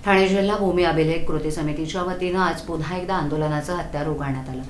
ठाणे जिल्हा भूमी अभिलेख कृती समितीच्या वतीनं आज पुन्हा एकदा आंदोलनाचं हत्यार उगारण्यात आलं।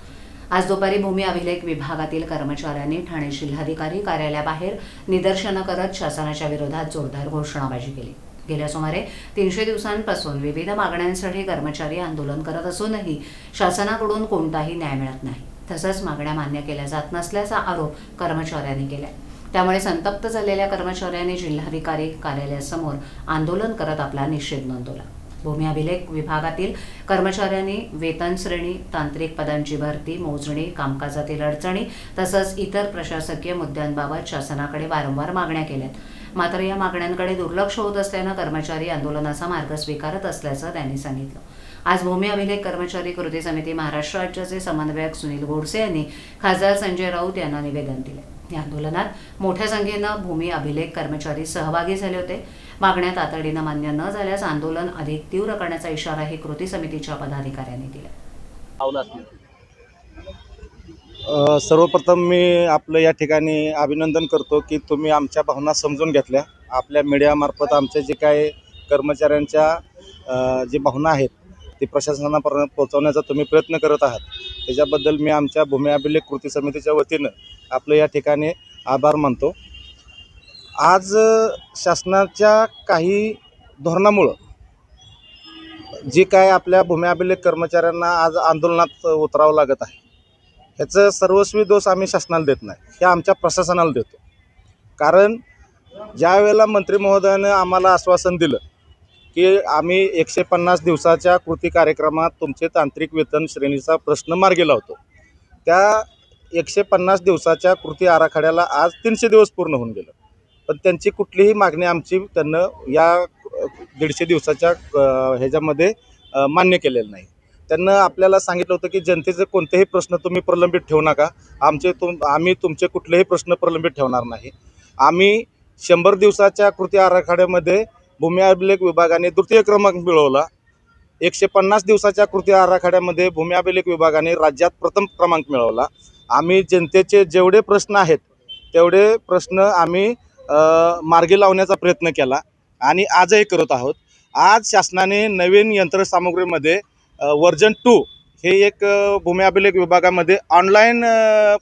आज दुपारी भूमी अभिलेख विभागातील कर्मचाऱ्यांनी ठाणे जिल्हाधिकारी कार्यालयाबाहेर निदर्शनं करत शासनाच्या विरोधात जोरदार घोषणाबाजी केली। गेल्या सुमारे 300 दिवसांपासून विविध मागण्यांसाठी कर्मचारी आंदोलन करत असूनही शासनाकडून कोणताही न्याय मिळत नाही, तसंच मागण्या मान्य केल्या जात नसल्याचा आरोप कर्मचाऱ्यांनी केला। त्यामुळे संतप्त झालेल्या कर्मचाऱ्यांनी जिल्हाधिकारी कार्यालयासमोर आंदोलन करत आपला निषेध नोंदवला। भूमी अभिलेख विभागातील कर्मचाऱ्यांनी वेतन श्रेणी, तांत्रिक पदांची भरती, मोजणी, कामकाजातील अडचणी तसंच इतर प्रशासकीय मुद्द्यांबाबत शासनाकडे वारंवार मागण्या केल्यात। मात्र या मागण्यांकडे दुर्लक्ष होत असल्यानं कर्मचारी आंदोलनाचा मार्ग स्वीकारत असल्याचं त्यांनी सांगितलं। आज भूमी अभिलेख कर्मचारी कृती समिती महाराष्ट्र राज्याचे समन्वयक सुनील गोडसे यांनी खासदार संजय राऊत यांना निवेदन दिले। या आंदोलनात मोठ्या संख्येनं भूमी अभिलेख कर्मचारी सहभागी झाले होते। मागण्या तातडीनं मान्य न झाल्यास आंदोलन अधिक तीव्र करण्याचा इशाराही कृती समितीच्या पदाधिकाऱ्यांनी दिला। सर्वप्रथम मी आपलं या ठिकाणी अभिनंदन करतो की तुम्ही आमच्या भावना समजून घेतल्या। आपल्या मीडियामार्फत आमचे जे काही कर्मचाऱ्यांच्या जी भावना आहेत ती प्रशासनापर्यंत पोहोचवण्याचा तुम्ही प्रयत्न करत आहात, त्याच्याबद्दल मी आमच्या भूमी अभिलेख कृती समितीच्या वतीनं आपलं या ठिकाणी आभार मानतो। आज शासनाच्या काही धोरणामुळं जे काय आपल्या भूमी अभिलेख कर्मचाऱ्यांना आज आंदोलनात उतरावं लागत आहे, ह्याचं सर्वस्वी दोष आम्ही शासनाला देत नाही, हे आमच्या प्रशासनाला देतो। कारण ज्या वेळेला मंत्री महोदयानं आम्हाला आश्वासन दिलं की आम्ही 150 दिवसाच्या कृती कार्यक्रमात तुमचे तांत्रिक वेतन श्रेणीचा प्रश्न मार्गी लावतो, त्या 150 दिवसाच्या कृती आराखड्याला आज 300 दिवस पूर्ण होऊन गेलं, पण त्यांची कुठलीही मागणी आमची त्यांना या 150 दिवसाच्या ह्याच्यामध्ये मान्य केलेलं नाही। त्यांना आपल्याला सांगितलं होतं की जनतेचे कोणतेही प्रश्न तुम्ही प्रलंबित ठेवू नका, आम्ही तुमचे कुठलेही प्रश्न प्रलंबित ठेवणार नाही। आम्ही 100 दिवसाच्या कृती आराखड्यामध्ये भूमी अभिलेख विभागाने द्वितीय क्रमांक मिळवला। 150 दिवसाच्या कृती आराखड्यामध्ये भूमी अभिलेख विभागाने राज्यात प्रथम क्रमांक मिळवला। आम्ही जनतेचे जेवढे प्रश्न आहेत तेवढे प्रश्न आम्ही मार्गी लावण्याचा प्रयत्न केला आणि आजही करत आहोत। आज शासनाने नवीन यंत्रसामुग्रीमध्ये वर्जन 2 हे एक भूमी अभिलेख विभागामध्ये ऑनलाईन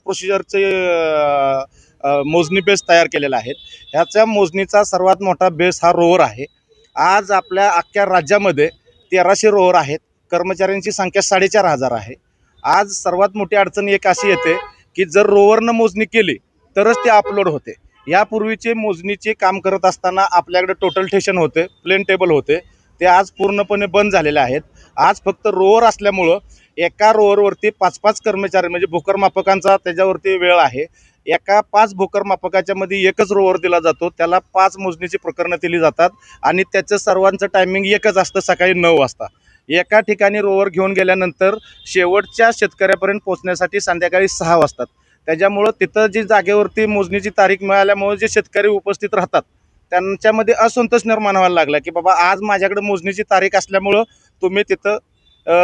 प्रोसिजरचे मोजणी बेस तयार केलेला आहे। ह्याच्या मोजणीचा सर्वात मोठा बेस हा रोवर आहे। आज आपल्या अख्ख्या राज्यामध्ये 1300 रोवर आहेत, कर्मचाऱ्यांची संख्या 4500 आहे। आज सर्वात मोठी अडचण एक अशी येते की जर रोवरनं मोजणी केली तरच ते अपलोड होते। यापूर्वीचे मोजणीचे काम करत असताना आपल्याकडे टोटल टेशन होते, प्लेन टेबल होते, ते आज पूर्णपणे बंद झालेले आहेत। आज फक्त रोवर असल्यामुळं एका रोवरवरती 5-5 कर्मचारी म्हणजे भूकरमापकांचा त्याच्यावरती वेळ आहे। एका 5 भूकरमापकाच्या मध्ये एकच रोवर दिला जातो, त्याला 5 मोजणीची प्रकरणं दिली जातात आणि त्याचं सर्वांचं टायमिंग एकच असतं, सकाळी 9 वाजता। एका ठिकाणी रोवर घेऊन गेल्यानंतर शेवटच्या शेतकऱ्यापर्यंत पोहोचण्यासाठी संध्याकाळी 6 वाजतात। त्याच्यामुळं तिथं जी जागेवरती मोजणीची तारीख मिळाल्यामुळे जे शेतकरी उपस्थित राहतात त्यांच्यामध्ये असंतोष निर्माण व्हायला लागला की बाबा आज माझ्याकडे मोजणीची तारीख असल्यामुळं तुम्ही तिथं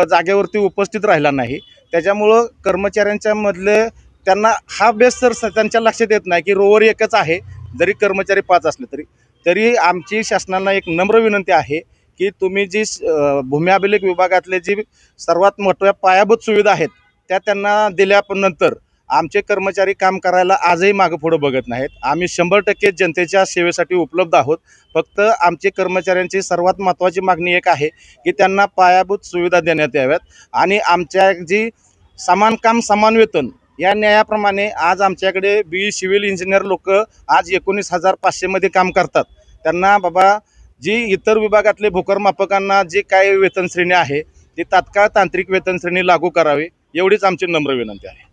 जागेवरती उपस्थित राहिला नाही। त्याच्यामुळं कर्मचाऱ्यांच्या मधले त्यांना हा बेस तर त्यांच्या लक्षात येत नाही की रोवर एकच आहे, जरी कर्मचारी 5 असले तरी आमची शासनाला एक नम्र विनंती आहे की तुम्ही जी भूमी अभिलेख विभागातले जी सर्वात मोठ्या पायाभूत सुविधा आहेत त्या त्यांना दिल्यानंतर आमचे कर्मचारी काम करायला आजही मागं पुढं बघत नाहीत। आम्ही 100% जनतेच्या सेवेसाठी उपलब्ध आहोत। फक्त आमचे कर्मचाऱ्यांची सर्वात महत्त्वाची मागणी एक आहे की त्यांना पायाभूत सुविधा देण्यात याव्यात आणि आमच्या जी समान काम समान वेतन या न्यायाप्रमाणे आज आमच्याकडे BE सिव्हिल इंजिनियर लोक आज 19,500 मध्ये काम करतात। त्यांना बाबा जी इतर विभागातले भूकरमापकांना जे काही वेतन श्रेणी आहे ती तात्काळ तांत्रिक वेतन श्रेणी लागू करावी, एवढीच आमची नम्र विनंती आहे।